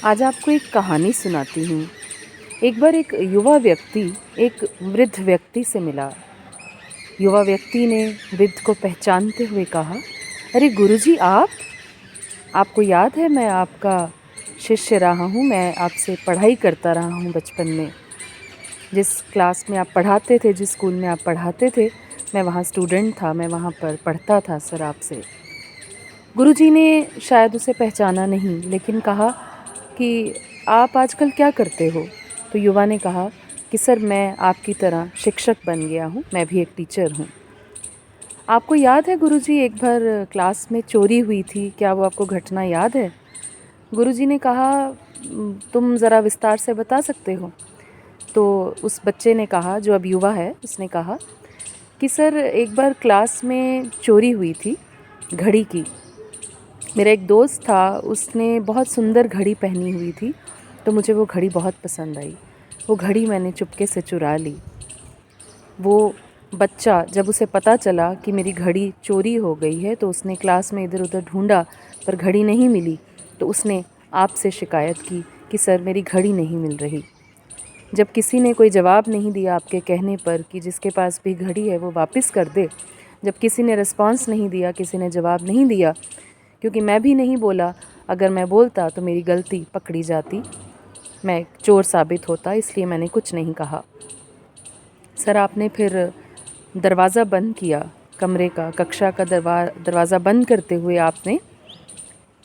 आज आपको एक कहानी सुनाती हूँ। एक बार एक युवा व्यक्ति एक वृद्ध व्यक्ति से मिला। युवा व्यक्ति ने वृद्ध को पहचानते हुए कहा, अरे गुरुजी आप? आपको याद है मैं आपका शिष्य रहा हूँ, मैं आपसे पढ़ाई करता रहा हूँ बचपन में। जिस क्लास में आप पढ़ाते थे, जिस स्कूल में आप पढ़ाते थे, मैं वहाँ स्टूडेंट था, मैं वहाँ पर पढ़ता था सर आपसे। गुरुजी ने शायद उसे पहचाना नहीं, लेकिन कहा कि आप आजकल क्या करते हो? तो युवा ने कहा कि सर मैं आपकी तरह शिक्षक बन गया हूँ, मैं भी एक टीचर हूँ। आपको याद है गुरुजी एक बार क्लास में चोरी हुई थी, क्या वो आपको घटना याद है? गुरुजी ने कहा तुम ज़रा विस्तार से बता सकते हो? तो उस बच्चे ने कहा, जो अब युवा है, उसने कहा कि सर एक बार क्लास में चोरी हुई थी घड़ी की। मेरा एक दोस्त था, उसने बहुत सुंदर घड़ी पहनी हुई थी, तो मुझे वो घड़ी बहुत पसंद आई। वो घड़ी मैंने चुपके से चुरा ली। वो बच्चा जब उसे पता चला कि मेरी घड़ी चोरी हो गई है, तो उसने क्लास में इधर उधर ढूंढा पर घड़ी नहीं मिली। तो उसने आपसे शिकायत की कि सर मेरी घड़ी नहीं मिल रही। जब किसी ने कोई जवाब नहीं दिया आपके कहने पर कि जिसके पास भी घड़ी है वो वापस कर दे, जब किसी ने रिस्पॉन्स नहीं दिया, किसी ने जवाब नहीं दिया, क्योंकि मैं भी नहीं बोला, अगर मैं बोलता तो मेरी गलती पकड़ी जाती, मैं चोर साबित होता, इसलिए मैंने कुछ नहीं कहा। सर आपने फिर दरवाज़ा बंद किया, कमरे का, कक्षा का दरवाज़ा बंद करते हुए आपने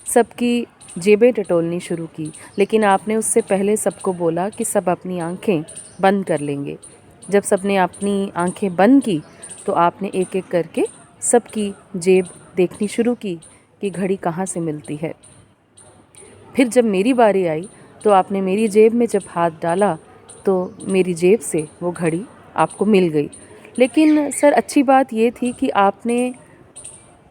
सबकी जेबें टटोलनी शुरू की, लेकिन आपने उससे पहले सबको बोला कि सब अपनी आंखें बंद कर लेंगे। जब सबने अपनी आंखें बंद की तो आपने एक एक करके सबकी जेब देखनी शुरू की कि घड़ी कहाँ से मिलती है। फिर जब मेरी बारी आई तो आपने मेरी जेब में जब हाथ डाला तो मेरी जेब से वो घड़ी आपको मिल गई। लेकिन सर अच्छी बात ये थी कि आपने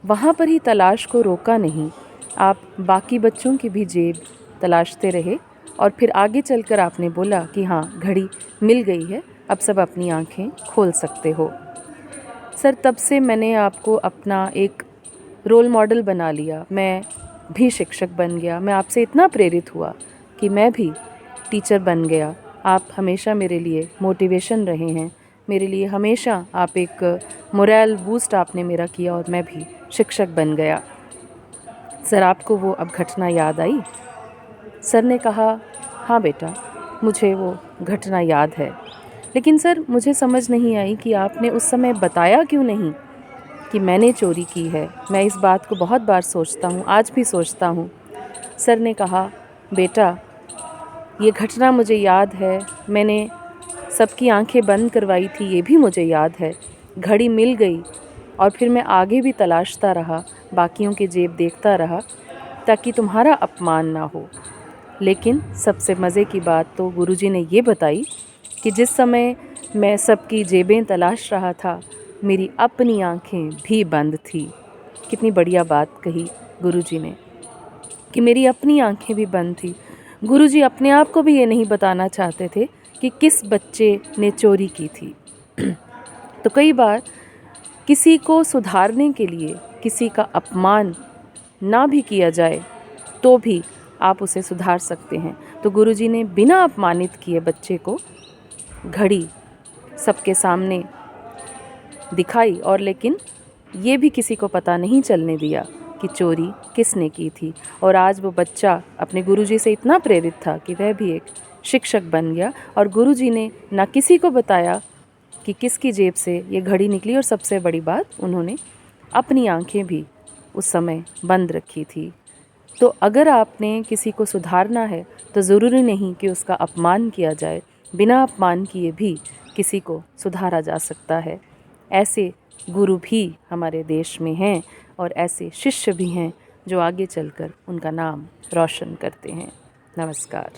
वहाँ पर ही तलाश को रोका नहीं, आप बाकी बच्चों की भी जेब तलाशते रहे और फिर आगे चलकर आपने बोला कि हाँ घड़ी मिल गई है, अब सब अपनी आंखें खोल सकते हो। सर तब से मैंने आपको अपना एक रोल मॉडल बना लिया, मैं भी शिक्षक बन गया, मैं आपसे इतना प्रेरित हुआ कि मैं भी टीचर बन गया। आप हमेशा मेरे लिए मोटिवेशन रहे हैं, मेरे लिए हमेशा आप एक मोरल बूस्ट आपने मेरा किया और मैं भी शिक्षक बन गया। सर आपको वो अब घटना याद आई? सर ने कहा, हाँ बेटा, मुझे वो घटना याद है। लेकिन सर मुझे समझ नहीं आई कि आपने उस समय बताया क्यों नहीं कि मैंने चोरी की है। मैं इस बात को बहुत बार सोचता हूँ, आज भी सोचता हूँ। सर ने कहा, बेटा ये घटना मुझे याद है, मैंने सबकी आंखें बंद करवाई थी, ये भी मुझे याद है। घड़ी मिल गई और फिर मैं आगे भी तलाशता रहा, बाकियों की जेब देखता रहा ताकि तुम्हारा अपमान ना हो। लेकिन सबसे मज़े की बात तो गुरुजी ने ये बताई कि जिस समय मैं सबकी जेबें तलाश रहा था, मेरी अपनी आंखें भी बंद थी। कितनी बढ़िया बात कही गुरुजी ने कि मेरी अपनी आंखें भी बंद थी। गुरुजी अपने आप को भी ये नहीं बताना चाहते थे कि किस बच्चे ने चोरी की थी। तो कई बार किसी को सुधारने के लिए किसी का अपमान ना भी किया जाए तो भी आप उसे सुधार सकते हैं। तो गुरुजी ने बिना अपमानित किए बच्चे को घड़ी सबके सामने दिखाई और लेकिन ये भी किसी को पता नहीं चलने दिया कि चोरी किसने की थी। और आज वो बच्चा अपने गुरुजी से इतना प्रेरित था कि वह भी एक शिक्षक बन गया और गुरुजी ने ना किसी को बताया कि किसकी जेब से ये घड़ी निकली और सबसे बड़ी बात, उन्होंने अपनी आंखें भी उस समय बंद रखी थी। तो अगर आपने किसी को सुधारना है तो ज़रूरी नहीं कि उसका अपमान किया जाए, बिना अपमान किए भी किसी को सुधारा जा सकता है। ऐसे गुरु भी हमारे देश में हैं और ऐसे शिष्य भी हैं जो आगे चलकर उनका नाम रोशन करते हैं। नमस्कार।